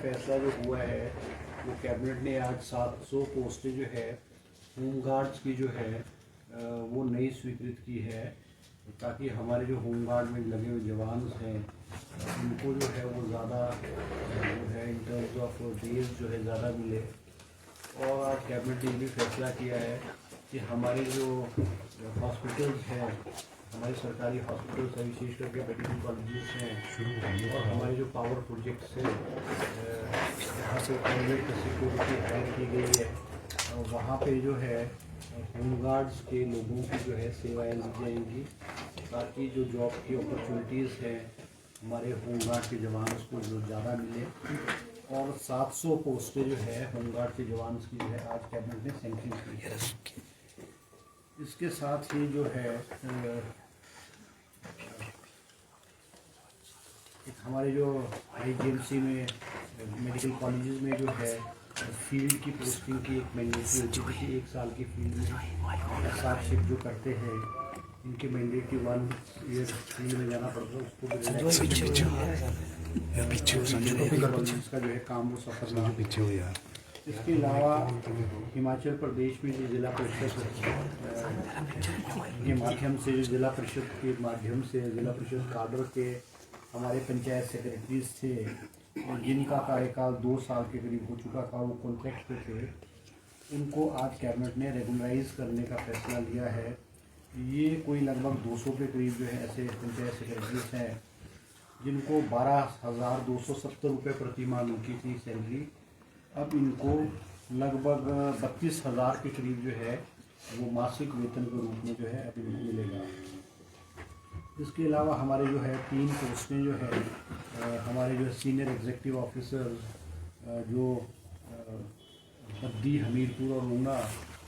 फैसला जो हुआ है वो कैबिनेट ने आज 700 पोस्टें जो है होमगार्ड्स की जो है वो नई स्वीकृत की है, ताकि हमारे जो होमगार्ड में लगे हुए जवान हैं उनको जो है वो ज़्यादा जो है इन टर्म्स ऑफ डेज जो है ज़्यादा मिले। और आज कैबिनेट ने भी फैसला किया है कि हमारे जो हॉस्पिटल्स हैं, हमारे सरकारी हॉस्पिटल्स हैं, विशेष करके मेडिकल कॉलेजेस हैं और हमारे जो पावर प्रोजेक्ट्स हैं जहाँ पे प्राइवेट सिक्योरिटी हायर की गई है, वहाँ पे जो है होमगार्ड्स के लोगों की जो है सेवाएं ली जाएंगी, ताकि जो जॉब की अपॉर्चुनिटीज़ हैं हमारे होमगार्ड के जवान को जो ज़्यादा मिले। और 700 पोस्टें जो है होमगार्ड के जवान की जो है आज कैबिनेट ने सैंक्शन की है। इसके साथ ही जो है हमारे जो IGMC में मेडिकल कॉलेजेस में जो है फील्ड की पोस्टिंग की एक मैंडेटरी होती है कि 1 साल की फील्ड में 7 शिफ्ट जो करते हैं इनके मैंडेटरी 1 ईयर फील्ड में जाना पड़ता है, उसको का जो है काम वो सफर ना। इसके अलावा हिमाचल प्रदेश में जो जिला परिषद के माध्यम से जिला परिषद काडर के हमारे पंचायत सेक्रेटरीज थे जिनका कार्यकाल 2 साल के करीब हो चुका था, वो कॉन्ट्रैक्ट पे थे, उनको आज कैबिनेट ने रेगुलराइज करने का फैसला लिया है। ये कोई लगभग 200 के करीब जो है ऐसे पंचायत सेक्रेटरीज हैं जिनको 12,270 रुपये प्रति माह मिलती थी सैलरी, अब इनको लगभग 32,000 के करीब जो है वो मासिक वेतन के रूप में जो है अब इनको मिलेगा। इसके अलावा हमारे जो है 3 पोस्टें जो है हमारे जो सीनियर एग्जीक्यूटिव ऑफिसर जो बद्दी, हमीरपुर और ऊना,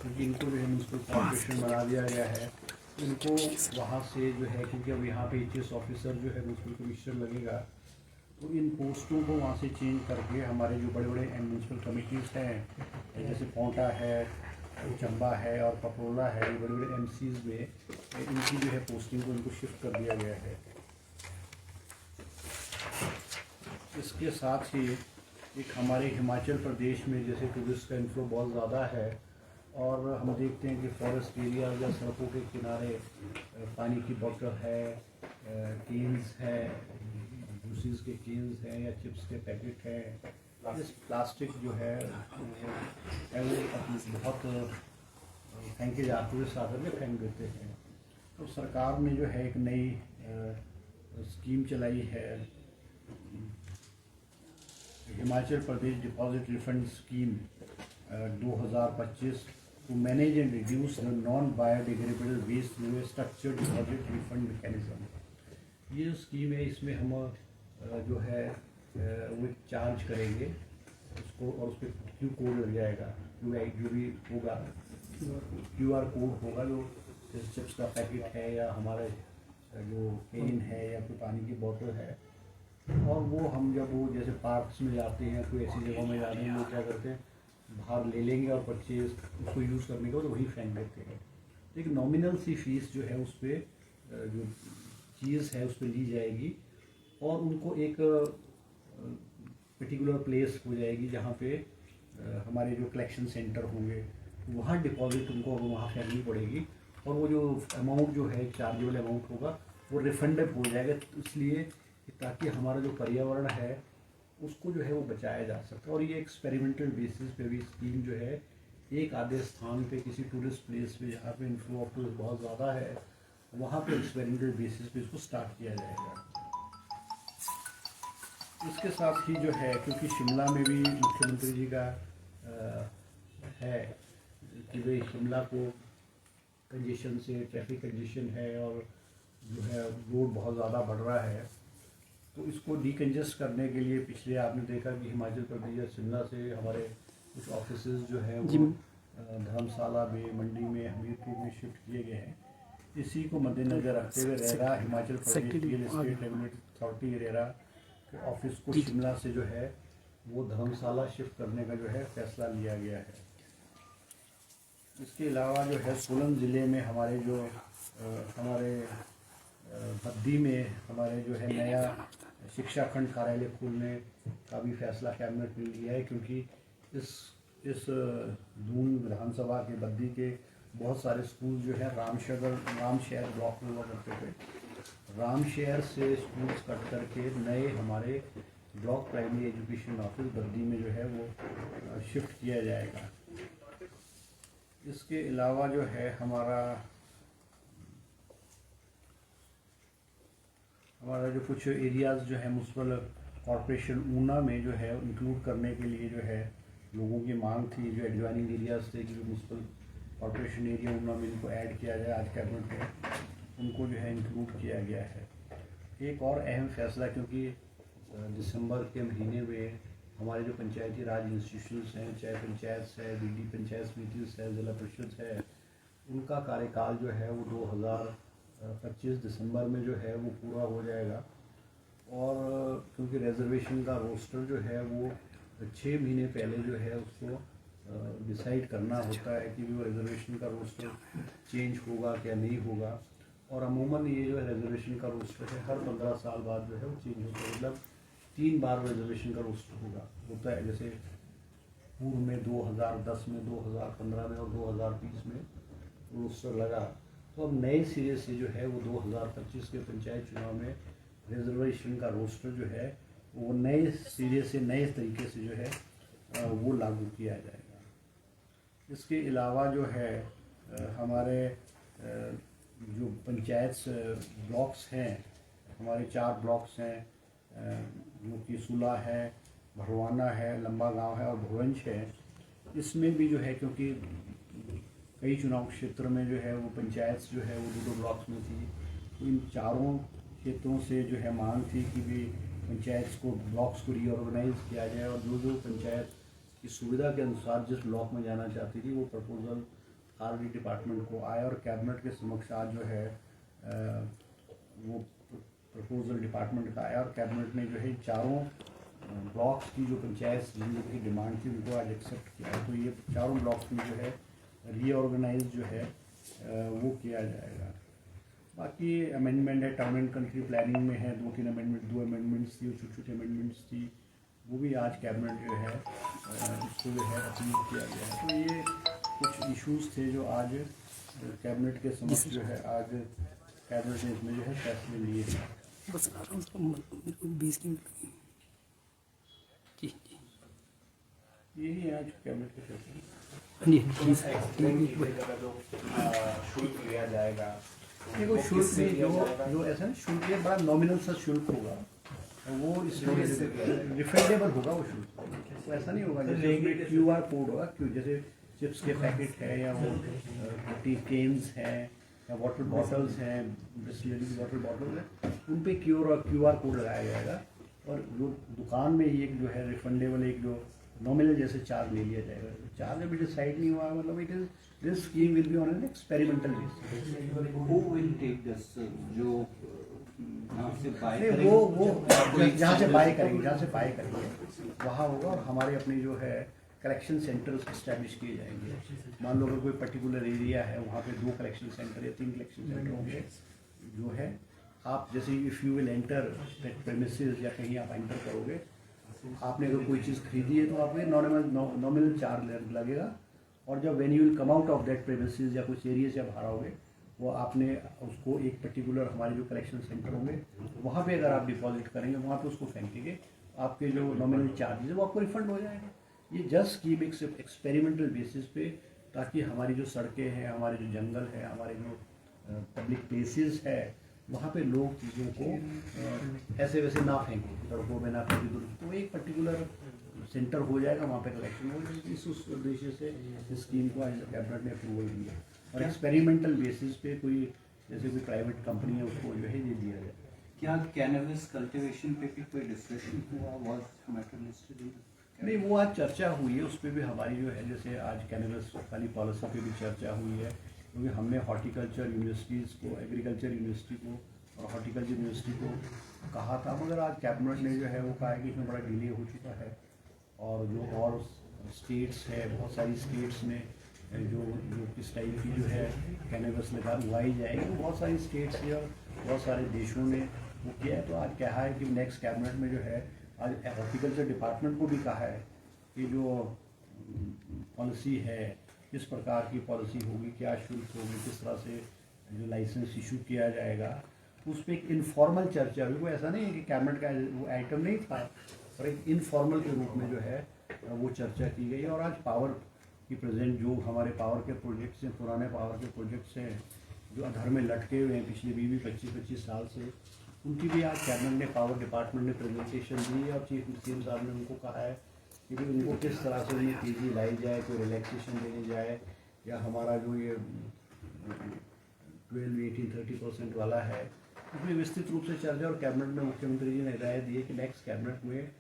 क्योंकि इनको जो है म्यूनसिपल कॉर्पोरेशन बना दिया गया है, इनको वहाँ से जो है, क्योंकि अब यहाँ पे HS ऑफिसर जो है म्यूनसिपल कमिश्नर लगेगा, तो इन पोस्टों को वहाँ से चेंज करके हमारे जो बड़े बड़े म्यूनसिपल कमिटीज़ हैं जैसे पोंटा है, चंबा है और पपरोला है, ये बड़े बड़े MCs में इनकी जो है पोस्टिंग को इनको शिफ्ट कर दिया गया है। इसके साथ ही एक हमारे हिमाचल प्रदेश में जैसे टूरिस्ट का इन्फ्लो बहुत ज़्यादा है और हम देखते हैं कि फॉरेस्ट एरिया या सड़कों के किनारे पानी की बोतल है, केन्स है, जूसेस के केन्स हैं या चिप्स के पैकेट हैं, प्लास्टिक जो है बहुत फेंके जाते हुए सागर में फेंक देते हैं। तो सरकार ने जो है एक नई स्कीम चलाई है, Himachal Pradesh deposit refund scheme 2025 to manage and reduce non biodegradable waste through a structured deposit refund mechanism. ये जो स्कीम है इसमें हम जो है वो चार्ज करेंगे उसको और उस पर क्यू कोड लग जाएगा, जो भी होगा QR कोड होगा, जो जैसे चिप्स का पैकेट है या हमारे जो पेन है या कोई पानी की बोतल है, और वो हम जब वो जैसे पार्क्स में जाते हैं, कोई ऐसी जगहों में जाते हैं, वो क्या करते हैं बाहर ले लेंगे और परचेज उसको यूज़ करने को तो वहीं फेंक देते हैं। तो एक नॉमिनल सी फीस जो है उस पर जो चीज़ है उस पर ली जाएगी और उनको एक पर्टिकुलर प्लेस हो जाएगी जहाँ पे हमारे जो कलेक्शन सेंटर होंगे वहाँ डिपॉजिट उनको वहाँ फेंकनी पड़ेगी और वो जो अमाउंट जो है चार्जेबल अमाउंट होगा वो रिफंडेबल हो जाएगा, इसलिए ताकि हमारा जो पर्यावरण है उसको जो है वो बचाया जा सके। और ये एक्सपेरिमेंटल बेसिस पे भी स्कीम जो है एक आधे स्थान पे किसी टूरिस्ट प्लेस पे जहाँ पे इन्फ्लो ऑफ टूरिस्ट बहुत ज़्यादा है वहाँ पे एक्सपेरिमेंटल बेसिस पे इसको स्टार्ट किया जाएगा। इसके साथ ही जो है, क्योंकि शिमला में भी मुख्यमंत्री जी का है कि भाई शिमला को कंजेशन से ट्रैफिक कंजेशन है और जो है रोड बहुत ज़्यादा बढ़ रहा है, तो इसको डीकंजेस्ट करने के लिए पिछले आपने देखा कि हिमाचल प्रदेश या शिमला से हमारे कुछ ऑफिसेज जो हैं वो धर्मशाला में, मंडी में, हमीरपुर में शिफ्ट किए गए हैं। इसी को मद्देनजर रखते हुए RERA Himachal Pradesh real estate regulatory authority RERA के ऑफिस को शिमला से जो है वो धर्मशाला शिफ्ट करने का जो है फैसला लिया गया है। इसके अलावा जो है सोलन ज़िले में हमारे जो हमारे बद्दी में हमारे जो है नया शिक्षा खंड कार्यालय खोलने का भी फैसला कैबिनेट ने लिया है, क्योंकि इस दून विधानसभा के बद्दी के बहुत सारे स्कूल जो है रामशहर ब्लॉक में हुआ करते थे। रामशहर से स्कूल्स कट करके नए हमारे block primary education office Baddi में जो है वो शिफ्ट किया जाएगा। इसके अलावा जो है हमारा जो कुछ एरियाज़ जो है म्यूनसिपल कॉरपोरेशन ऊना में जो है इंक्लूड करने के लिए जो है लोगों की मांग थी, जो एडजॉइनिंग एरियाज़ थे कि जो म्यूनसिपल कॉरपोरेशन एरिया ऊना में इनको ऐड किया जाए। आज कैबिनेट में उनको जो है इंक्लूड किया गया है। एक और अहम फैसला, क्योंकि दिसंबर के महीने में हमारे जो पंचायती राज इंस्टीट्यूशंस हैं, चाहे पंचायत है, बीडी पंचायत समिति है, जिला परिषद है, उनका कार्यकाल जो है वो 2025 दिसंबर में जो है वो पूरा हो जाएगा। और क्योंकि रिजर्वेशन का रोस्टर जो है वो 6 महीने पहले जो है उसको डिसाइड करना होता है कि वो रिजर्वेशन का रोस्टर चेंज होगा क्या नहीं होगा। और अमूमन ये जो है रिजर्वेशन का रोस्टर है हर 15 साल बाद जो है वो चेंज होता है, मतलब 3 बार रिजर्वेशन का रोस्टर होता है। जैसे पूर्व में 2010 में, 2015 में और 2020 में रोस्टर लगा, तो अब नए सिरे से जो है वो 2025 के पंचायत चुनाव में रिजर्वेशन का रोस्टर जो है वो नए सिरे से नए तरीके से जो है वो लागू किया जाएगा। इसके अलावा जो है हमारे जो पंचायत ब्लॉक्स हैं, हमारे 4 ब्लॉक्स हैं, जो कि सुला है, भरवाना है, लंबा गांव है और भुवंश है। इसमें भी जो है क्योंकि कई चुनाव क्षेत्र में जो है वो पंचायत जो है वो 2 ब्लॉक्स में थी, तो इन चारों क्षेत्रों से जो है मांग थी कि भी पंचायत को ब्लॉक्स को रीऑर्गेनाइज किया जाए और जो पंचायत की सुविधा के अनुसार जिस ब्लॉक में जाना चाहती थी वो प्रपोजल आरडी डिपार्टमेंट को आया और कैबिनेट के समक्ष आज जो है वो प्रपोजल डिपार्टमेंट का आया और कैबिनेट ने जो है चारों ब्लॉक्स की जो पंचायत की डिमांड थी उनको आज एक्सेप्ट किया। तो ये चारों ब्लॉक्स में जो है रीऑर्गेनाइज जो है वो किया जाएगा। बाकी अमेंडमेंट है, टाउन एंड कंट्री प्लानिंग में है 2 अमेंडमेंट्स थी, छोटे अमेंडमेंट्स थी, वो भी आज कैबिनेट जो है इसको जो है अप्रूव किया गया है। तो ये कुछ इश्यूज थे जो आज कैबिनेट के समक्ष जो है आज कैबिनेट ने इसमें जो है फैसले लिए थे। बस आ रहा हूँ 20 मिनट जी यही है आज कैबिनेट के फैसले। शुल्क लिया जाएगा, देखो शुल्क में जो ऐसा शुल्क है बड़ा नॉमिनल सा शुल्क होगा, वो इसमें रिफंडेबल होगा वो शुल्क, तो ऐसा नहीं होगा जैसे QR कोड होगा, क्यों जैसे चिप्स के पैकेट है या वो केन्स हैं या वाटर बॉटल्स हैं, बिस्लरी की वाटर बॉटल्स हैं, उन पे QR कोड लगाया जाएगा और जो दुकान में ही एक जो है रिफंडेबल एक जो नॉमिनल जैसे चार्ज ले लिया जाएगा। चार्ज अभी डिसाइड नहीं हुआ, मतलब it is this scheme will be on an experimental basis. Who will take this, जो वो जहाँ से बाय करेंगे वहाँ होगा और हमारे अपने जो है कलेक्शन सेंटर्स इस्टेब्लिश किए जाएंगे। मान लो अगर कोई पर्टिकुलर एरिया है वहाँ पे 2 कलेक्शन सेंटर या 3 कलेक्शन सेंटर होंगे, जो है आप जैसे if you will enter that premises या कहीं आप एंटर करोगे, आपने अगर कोई चीज़ खरीदी है तो आपको नॉमिनल चार्ज लगेगा, और जब when you will come out of that premises या कुछ एरिया से आप बाहर आओगे वो आपने उसको एक पर्टिकुलर हमारे जो कलेक्शन सेंटर होंगे वहाँ पे अगर आप डिपॉजिट करेंगे वहाँ पे उसको फेंकेंगे, आपके जो नॉमिनल चार्जेस है वो आपको रिफंड हो जाएगा। ये जस्ट स्कीम एक एक्सपेरिमेंटल बेसिस पे, ताकि हमारी जो सड़कें हैं, हमारे जो जंगल है, हमारे जो पब्लिक प्लेसेस है, वहाँ पे लोग चीज़ों को ऐसे वैसे ना फेंकें, सड़कों में ना फेंकें, तो एक पर्टिकुलर सेंटर हो जाएगा, वहाँ पे कलेक्शन हो जाएगी। इस उद्देश्य से इस स्कीम को आज कैबिनेट ने अप्रूवल दिया और एक्सपेरिमेंटल बेसिस पे कोई जैसे कोई प्राइवेट कंपनी है उसको जो है ये दिया जाए। क्या कैनबिस कल्टीवेशन पे भी कोई डिस्कशन हुआ? Was matter listed? नहीं, वो आज चर्चा हुई है, उस पर भी हमारी जो है जैसे आज कैनबिस वाली पॉलिसी पे भी चर्चा हुई है, क्योंकि हमने हॉर्टिकल्चर यूनिवर्सिटीज़ को, एग्रीकल्चर यूनिवर्सिटी को और हॉर्टिकल्चर यूनिवर्सिटी को कहा था, मगर आज कैबिनेट ने जो है वो कहा है कि इसमें बड़ा डिले हो चुका है और जो और स्टेट्स है, बहुत सारी स्टेट्स में जो किस टाइप की जो है कैनबिस उगाई जाएगी, बहुत सारी स्टेट्स या बहुत सारे देशों ने वो किया है। तो आज कहा है कि नेक्स्ट कैबिनेट में जो है आज हॉर्टिकल्चर डिपार्टमेंट को भी कहा है कि जो पॉलिसी है, किस प्रकार की पॉलिसी होगी, क्या शुल्क होगी, किस तरह से जो लाइसेंस इशू किया जाएगा, उस पर एक इनफॉर्मल चर्चा हुई। वो ऐसा नहीं है कि कैबिनेट का वो आइटम नहीं था, और एक इनफॉर्मल के रूप में जो है वो चर्चा की गई। और आज पावर की प्रेजेंट जो हमारे पावर के प्रोजेक्ट्स हैं, पुराने पावर के प्रोजेक्ट्स हैं जो अधर में लटके हुए हैं पिछले 20-25 साल से, उनकी भी आज कैबिनेट ने, पावर डिपार्टमेंट ने प्रेजेंटेशन दी है। और चीफ सीएम साहब ने उनको कहा है कि उनको किस तरह से उन्हें तेजी लाई जाए, कोई रिलैक्सेशन देनी जाए, या हमारा जो ये 12, 18, 30% वाला है उसमें विस्तृत रूप से चर्चा। और कैबिनेट में मुख्यमंत्री जी ने राय दी है कि नेक्स्ट कैबिनेट में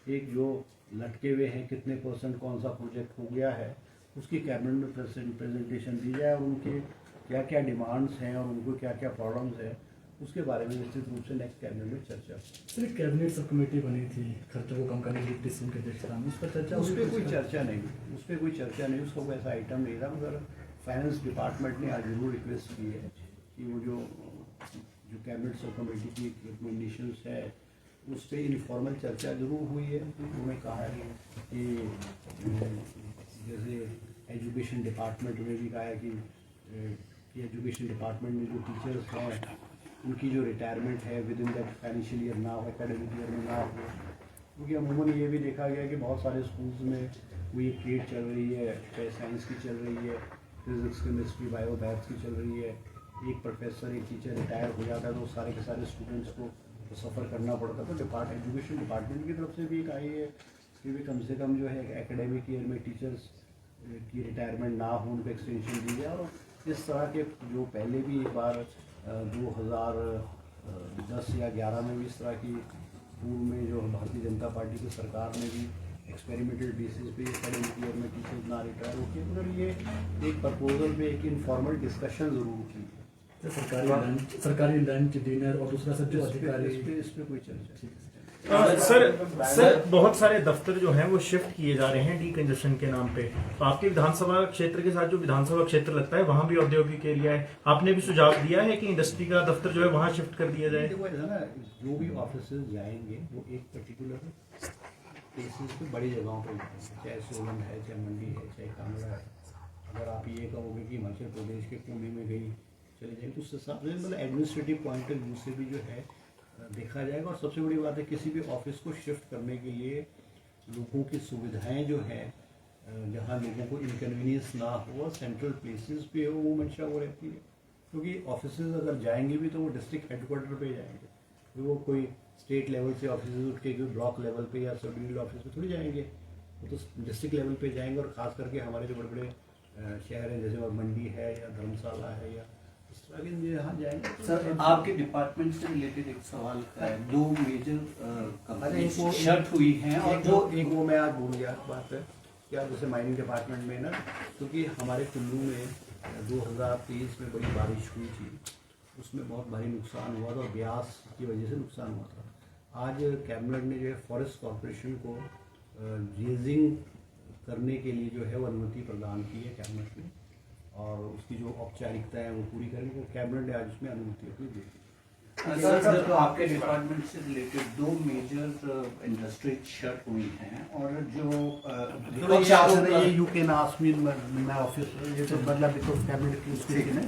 एक जो लटके हुए हैं कितने % कौन सा प्रोजेक्ट हो गया है, उसकी कैबिनेट में प्रेजेंटेशन दी जाए, और उनके क्या क्या डिमांड्स हैं और उनको क्या क्या प्रॉब्लम्स हैं, उसके बारे में विस्तृत रूप से नेक्स्ट कैबिनेट में चर्चा। सर कैबिनेट सब कमेटी बनी थी खर्चों को कम करने के लिए डिप्टी सीएम की अध्यक्षता में, उस पर चर्चा उस पर कोई चर्चा नहीं, उस पर कोई चर्चा नहीं, उसका कोई ऐसा आइटम नहीं था। मगर फाइनेंस डिपार्टमेंट ने आज जरूर रिक्वेस्ट की है कि वो जो कैबिनेट सब कमेटी की रिकमेंडेशंस है उस पर इनफॉर्मल चर्चा जरूर हुई है। उन्होंने कहा है कि जैसे एजुकेशन डिपार्टमेंट में भी कहा है कि एजुकेशन डिपार्टमेंट में जो टीचर्स हैं उनकी जो रिटायरमेंट है with in that financial year ना हो, एकेडमिक ईयर में ना हो। क्योंकि अमूमन ये भी देखा गया कि बहुत सारे स्कूल्स में वही ट्रेड चल रही है, चाहे साइंस की चल रही है, फिजिक्स, केमिस्ट्री, बायो, मैथ्स की चल रही है। एक प्रोफेसर, एक टीचर रिटायर हो जाता है तो सारे के सारे स्टूडेंट्स को तो सफ़र करना पड़ता। तो एजुकेशन डिपार्टमेंट की तरफ से भी एक आई है कि भी कम से कम जो है एकेडमिक ईयर में टीचर्स की रिटायरमेंट ना हो, उनको एक्सटेंशन दी जाए। और इस तरह के जो पहले भी एक बार 2010 या 11 में भी इस तरह की पूर्व में जो भारतीय जनता पार्टी की सरकार ने भी एक्सपेरिमेंटल बेसिस पे एकेडमिक ईयर में टीचर्स ना रिटायर होके, मगर ये एक प्रपोजल पे एक इनफॉर्मल डिस्कशन ज़रूर की। सरकारी लंच, डिनर और दूसरा सब जो अधिकारी, इस पे कोई चर्चा। सर बहुत सारे दफ्तर जो हैं वो शिफ्ट किए जा रहे हैं डीकंजेशन के नाम पे। तो आपके विधानसभा क्षेत्र के साथ जो विधानसभा क्षेत्र लगता है वहाँ भी औद्योगिक एरिया है, आपने भी सुझाव दिया है कि इंडस्ट्री का दफ्तर जो है वहाँ शिफ्ट कर दिया जाए। देखो ऐसा ना, जो भी ऑफिस जाएंगे वो एक पर्टिकुलर प्लेसेस पे, बड़ी जगहों पर जाएंगे, चाहे सोलन है, चाहे मंडी है, चाहे कांगड़ा है। अगर आप ये कहोगे कि हिमाचल प्रदेश के पुणे में गई चले जाएंगे तो उससे मतलब एडमिनिस्ट्रेटिव पॉइंट ऑफ व्यू से भी जो है देखा जाएगा। और सबसे बड़ी बात है किसी भी ऑफिस को शिफ्ट करने के लिए लोगों की सुविधाएं जो है, जहां लोगों को इनकन्वीनियंस ना हो, सेंट्रल प्लेसेस पे हो, वो मंशा वो रहती है। क्योंकि ऑफिसेज अगर जाएंगे भी तो वो डिस्ट्रिक्ट हेडक्वार्टर पे जाएंगे, तो वो कोई स्टेट लेवल से ऑफिस उठ के ब्लॉक लेवल पे या सब डिविजनल ऑफिस पे थोड़ी जाएंगे, वो तो डिस्ट्रिक्ट लेवल पे जाएंगे। और ख़ास करके हमारे जो बड़े बड़े शहर हैं जैसे मंडी है या धर्मशाला है या इस तरह के यहाँ जाएंगे। सर आपके डिपार्टमेंट से रिलेटेड एक सवाल है, 2 मेजर कंपनीज शट हुई हैं और एक वो मैं आज भूल गया बात है क्या, जैसे माइनिंग डिपार्टमेंट में ना, क्योंकि हमारे कुल्लू में 2023 में बड़ी बारिश हुई थी, उसमें बहुत भारी नुकसान हुआ था और ब्यास की वजह से नुकसान हुआ था। आज कैबिनेट ने जो है फॉरेस्ट कॉरपोरेशन को रेजिंग करने के लिए जो है वो अनुमति प्रदान की है कैबिनेट ने, और उसकी जो औपचारिकता है वो पूरी करेंगे। कैबिनेट ने आज उसमें अनुमति अपनी दी थी। सर तो आपके डिपार्टमेंट से रिलेटेड 2 मेजर इंडस्ट्रीज शट हुई हैं और जो ये यूके नासमीन में ऑफिस, ये तो मतलब तो कैबिनेट की उसकी थी ना।